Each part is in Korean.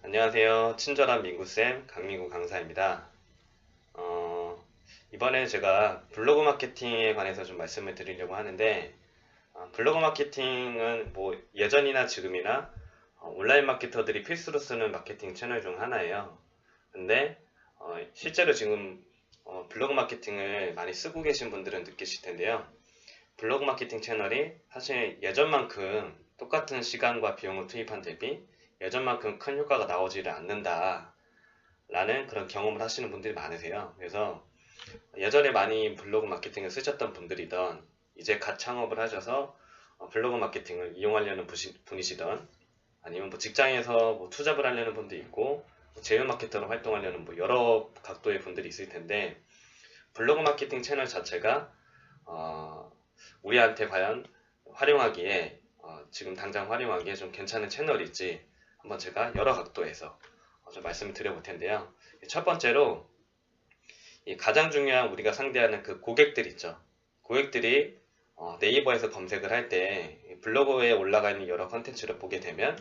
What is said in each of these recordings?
안녕하세요. 친절한 민구쌤 강민구 강사입니다. 이번에 제가 블로그 마케팅에 관해서 좀 말씀을 드리려고 하는데, 블로그 마케팅은 뭐 예전이나 지금이나 온라인 마케터들이 필수로 쓰는 마케팅 채널 중 하나예요. 근데 실제로 지금 블로그 마케팅을 많이 쓰고 계신 분들은 느끼실 텐데요. 블로그 마케팅 채널이 사실 예전만큼 똑같은 시간과 비용을 투입한 대비 예전만큼 큰 효과가 나오지를 않는다 라는 그런 경험을 하시는 분들이 많으세요. 그래서 예전에 많이 블로그 마케팅을 쓰셨던 분들이던 이제 갓 창업을 하셔서 블로그 마케팅을 이용하려는 분이시던 아니면 뭐 직장에서 뭐 투잡을 하려는 분도 있고 제휴 마케터로 활동하려는 뭐 여러 각도의 분들이 있을 텐데, 블로그 마케팅 채널 자체가 우리한테 과연 활용하기에 지금 당장 활용하기에 좀 괜찮은 채널일지 한번 제가 여러 각도에서 좀 말씀을 드려볼 텐데요. 첫 번째로 가장 중요한 우리가 상대하는 그 고객들 있죠. 고객들이 네이버에서 검색을 할 때 블로그에 올라가 있는 여러 컨텐츠를 보게 되면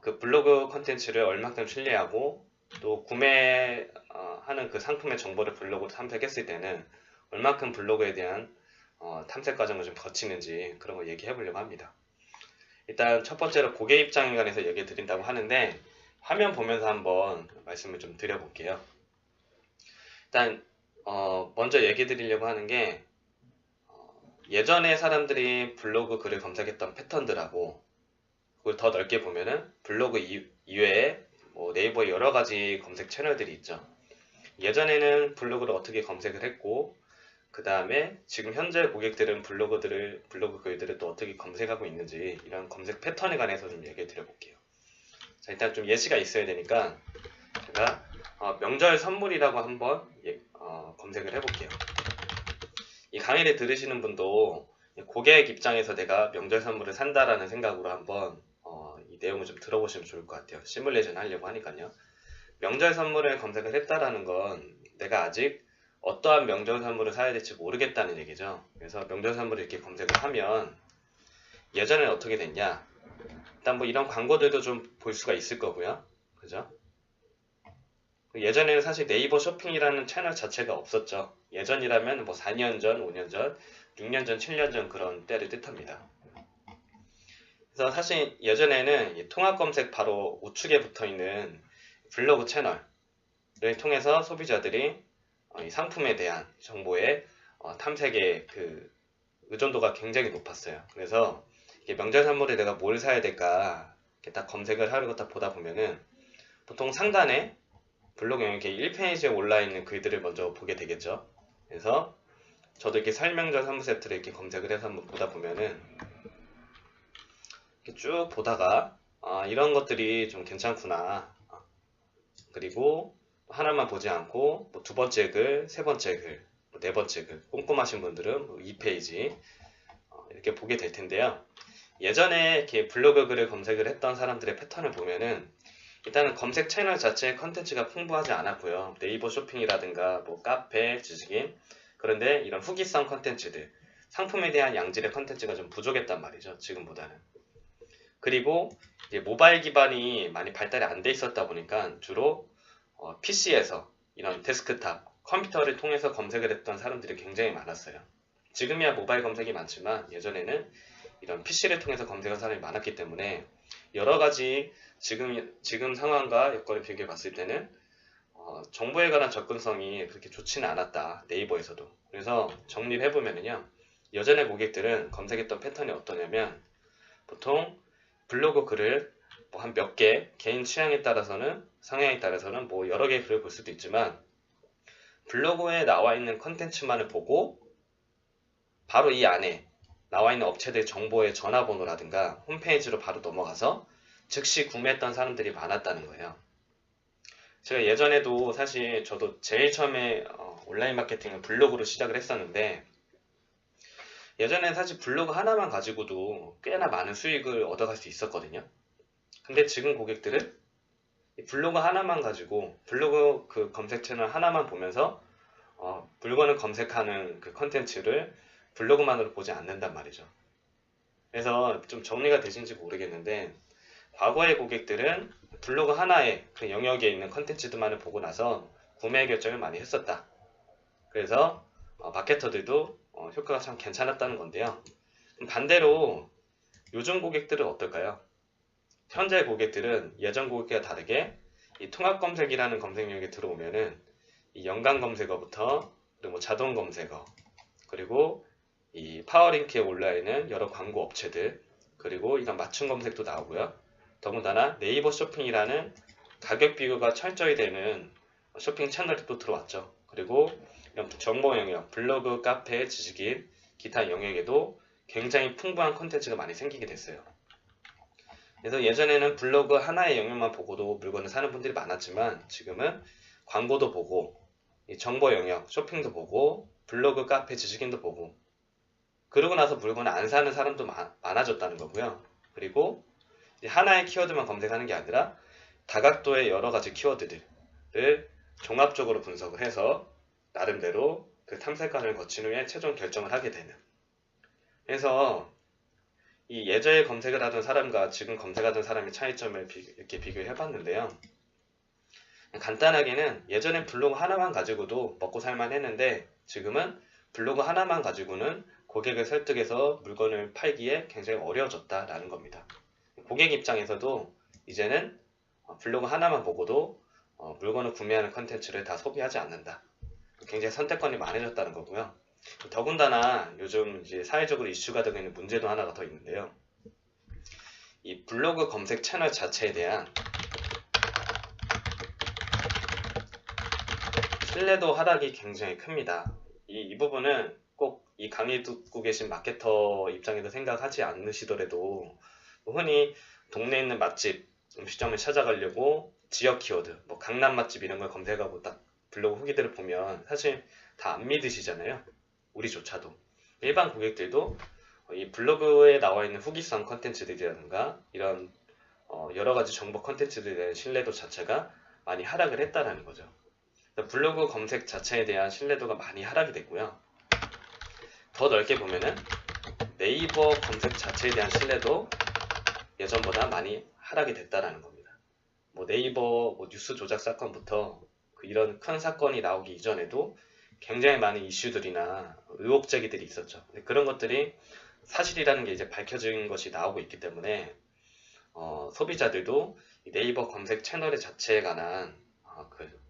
그 블로그 컨텐츠를 얼마큼 신뢰하고 또 구매하는 그 상품의 정보를 블로그로 탐색했을 때는 얼마큼 블로그에 대한 탐색 과정을 좀 거치는지 그런 거 얘기해 보려고 합니다. 일단 첫 번째로 고객 입장에 관해서 얘기해 드린다고 하는데, 화면 보면서 한번 말씀을 좀 드려볼게요. 일단 먼저 얘기해 드리려고 하는 게 예전에 사람들이 블로그 글을 검색했던 패턴들하고, 그걸 더 넓게 보면은 블로그 이외에 뭐 네이버에 여러 가지 검색 채널들이 있죠. 예전에는 블로그를 어떻게 검색을 했고, 그 다음에 지금 현재 고객들은 블로그 글들을 또 어떻게 검색하고 있는지, 이런 검색 패턴에 관해서 좀 얘기해 드려볼게요. 자, 일단 좀 예시가 있어야 되니까 제가 명절 선물이라고 한번 검색을 해볼게요. 이 강의를 들으시는 분도 고객 입장에서 내가 명절 선물을 산다라는 생각으로 한번 이 내용을 좀 들어보시면 좋을 것 같아요. 시뮬레이션 하려고 하니까요. 명절 선물을 검색을 했다라는 건 내가 아직 어떠한 명절 선물을 사야 될지 모르겠다는 얘기죠. 그래서 명절 선물을 이렇게 검색을 하면 예전에는 어떻게 됐냐? 일단 뭐 이런 광고들도 좀 볼 수가 있을 거고요. 그죠? 예전에는 사실 네이버 쇼핑이라는 채널 자체가 없었죠. 예전이라면 뭐 4년 전, 5년 전, 6년 전, 7년 전 그런 때를 뜻합니다. 그래서 사실 예전에는 이 통합 검색 바로 우측에 붙어 있는 블로그 채널을 통해서 소비자들이 이 상품에 대한 정보의 탐색의 그 의존도가 굉장히 높았어요. 그래서 명절 선물에 내가 뭘 사야 될까 이렇게 딱 검색을 하려고 딱 보다 보면은 보통 상단에 블로그에 이렇게 1페이지에 올라있는 글들을 먼저 보게 되겠죠. 그래서 저도 이렇게 설명절 선물 세트를 이렇게 검색을 해서 한번 보다 보면은 이렇게 쭉 보다가 이런 것들이 좀 괜찮구나. 그리고 하나만 보지 않고 뭐 두 번째 글, 세 번째 글, 네 번째 글, 꼼꼼하신 분들은 뭐 2페이지 이렇게 보게 될 텐데요. 예전에 이렇게 블로그 글을 검색을 했던 사람들의 패턴을 보면은 일단은 검색 채널 자체의 컨텐츠가 풍부하지 않았고요. 네이버 쇼핑이라든가 뭐 카페, 지식인, 그런데 이런 후기성 컨텐츠들, 상품에 대한 양질의 컨텐츠가 좀 부족했단 말이죠. 지금보다는. 그리고 이제 모바일 기반이 많이 발달이 안 돼 있었다 보니까 주로 PC에서 이런 데스크탑, 컴퓨터를 통해서 검색을 했던 사람들이 굉장히 많았어요. 지금이야 모바일 검색이 많지만 예전에는 이런 PC를 통해서 검색한 사람이 많았기 때문에 여러 가지 지금 상황과 여건을 비교해 봤을 때는 정보에 관한 접근성이 그렇게 좋지는 않았다. 네이버에서도. 그래서 정리를 해보면요. 예전의 고객들은 검색했던 패턴이 어떠냐면 보통 블로그 글을 뭐 한 몇 개, 개인 취향에 따라서는 성향에 따라서는 뭐 여러 개의 글을 볼 수도 있지만 블로그에 나와 있는 컨텐츠만을 보고 바로 이 안에 나와 있는 업체들 정보의 전화번호라든가 홈페이지로 바로 넘어가서 즉시 구매했던 사람들이 많았다는 거예요. 제가 예전에도 사실 저도 제일 처음에 온라인 마케팅을 블로그로 시작을 했었는데 예전엔 사실 블로그 하나만 가지고도 꽤나 많은 수익을 얻어갈 수 있었거든요. 근데 지금 고객들은 이 블로그 하나만 가지고 블로그 그 검색 채널 하나만 보면서 물건을 검색하는 그 컨텐츠를 블로그만으로 보지 않는단 말이죠. 그래서 좀 정리가 되신지 모르겠는데 과거의 고객들은 블로그 하나의 그 영역에 있는 컨텐츠들만을 보고 나서 구매 결정을 많이 했었다. 그래서 마케터들도 효과가 참 괜찮았다는 건데요. 반대로 요즘 고객들은 어떨까요? 현재 고객들은 예전 고객과 다르게 이 통합 검색이라는 검색력에 들어오면은 이 연관 검색어부터 그리고 뭐 자동 검색어 그리고 이 파워링크에 올라있는 여러 광고 업체들 그리고 이런 맞춤 검색도 나오고요. 더군다나 네이버 쇼핑이라는 가격 비교가 철저히 되는 쇼핑 채널이 또 들어왔죠. 그리고 정보 영역, 블로그, 카페, 지식인, 기타 영역에도 굉장히 풍부한 콘텐츠가 많이 생기게 됐어요. 그래서 예전에는 블로그 하나의 영역만 보고도 물건을 사는 분들이 많았지만 지금은 광고도 보고 정보 영역, 쇼핑도 보고 블로그, 카페, 지식인도 보고 그러고 나서 물건을 안 사는 사람도 많아졌다는 거고요. 그리고 하나의 키워드만 검색하는 게 아니라 다각도의 여러 가지 키워드들을 종합적으로 분석을 해서 나름대로 그 탐색관을 거친 후에 최종 결정을 하게 되는. 그래서 이 예전에 검색을 하던 사람과 지금 검색하던 사람의 차이점을 이렇게 비교해 봤는데요. 간단하게는 예전엔 블로그 하나만 가지고도 먹고 살만 했는데 지금은 블로그 하나만 가지고는 고객을 설득해서 물건을 팔기에 굉장히 어려워졌다라는 겁니다. 고객 입장에서도 이제는 블로그 하나만 보고도 물건을 구매하는 컨텐츠를 다 소비하지 않는다. 굉장히 선택권이 많아졌다는 거고요. 더군다나 요즘 이제 사회적으로 이슈가 되고 있는 문제도 하나가 더 있는데요. 이 블로그 검색 채널 자체에 대한 신뢰도 하락이 굉장히 큽니다. 이 부분은 꼭 이 강의 듣고 계신 마케터 입장에서 생각하지 않으시더라도 흔히 동네에 있는 맛집, 음식점을 찾아가려고 지역 키워드, 뭐 강남 맛집 이런 걸 검색하고 딱 블로그 후기들을 보면 사실 다 안 믿으시잖아요. 우리조차도. 일반 고객들도 이 블로그에 나와 있는 후기성 컨텐츠들이라든가 이런 여러 가지 정보 컨텐츠들에 대한 신뢰도 자체가 많이 하락을 했다는 거죠. 블로그 검색 자체에 대한 신뢰도가 많이 하락이 됐고요. 더 넓게 보면은 네이버 검색 자체에 대한 신뢰도 예전보다 많이 하락이 됐다라는 겁니다. 뭐 네이버 뉴스 조작 사건부터 이런 큰 사건이 나오기 이전에도 굉장히 많은 이슈들이나 의혹 제기들이 있었죠. 그런 것들이 사실이라는 게 이제 밝혀진 것이 나오고 있기 때문에 소비자들도 네이버 검색 채널 자체에 관한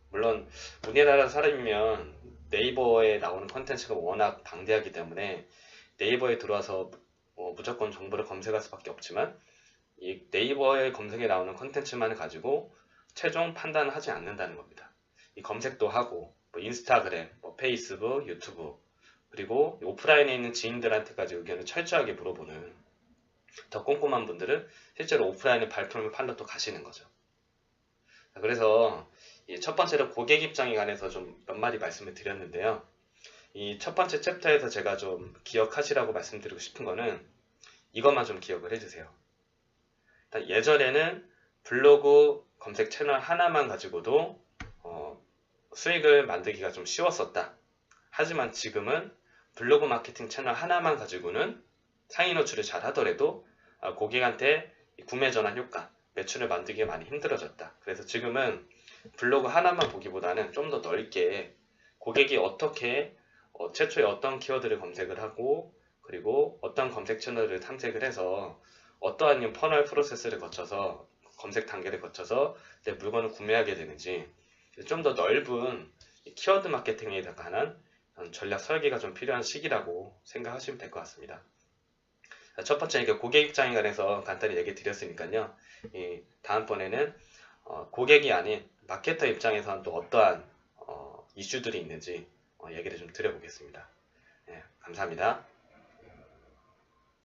물론 우리나라 사람이면 네이버에 나오는 컨텐츠가 워낙 방대하기 때문에 네이버에 들어와서 무조건 정보를 검색할 수밖에 없지만 이 네이버의 검색에 나오는 컨텐츠만을 가지고 최종 판단을 하지 않는다는 겁니다. 이 검색도 하고 뭐 인스타그램, 뭐 페이스북, 유튜브 그리고 오프라인에 있는 지인들한테까지 의견을 철저하게 물어보는 더 꼼꼼한 분들은 실제로 오프라인에 발품을 팔러 또 가시는 거죠. 그래서 첫 번째로 고객 입장에 관해서 좀 몇 마디 말씀을 드렸는데요. 이 첫 번째 챕터에서 제가 좀 기억하시라고 말씀드리고 싶은 거는 이것만 좀 기억을 해주세요. 예전에는 블로그 검색 채널 하나만 가지고도 수익을 만들기가 좀 쉬웠었다. 하지만 지금은 블로그 마케팅 채널 하나만 가지고는 상위 노출을 잘 하더라도 고객한테 구매 전환 효과, 매출을 만들기가 많이 힘들어졌다. 그래서 지금은 블로그 하나만 보기보다는 좀 더 넓게 고객이 어떻게 최초에 어떤 키워드를 검색을 하고 그리고 어떤 검색 채널을 탐색을 해서 어떠한 퍼널 프로세스를 거쳐서 검색 단계를 거쳐서 내 물건을 구매하게 되는지 좀 더 넓은 키워드 마케팅에 관한 전략 설계가 좀 필요한 시기라고 생각하시면 될 것 같습니다. 첫 번째 고객 입장에 관해서 간단히 얘기 드렸으니까요. 다음번에는 고객이 아닌 마케터 입장에서는 또 어떠한 이슈들이 있는지 얘기를 좀 드려보겠습니다. 네, 감사합니다.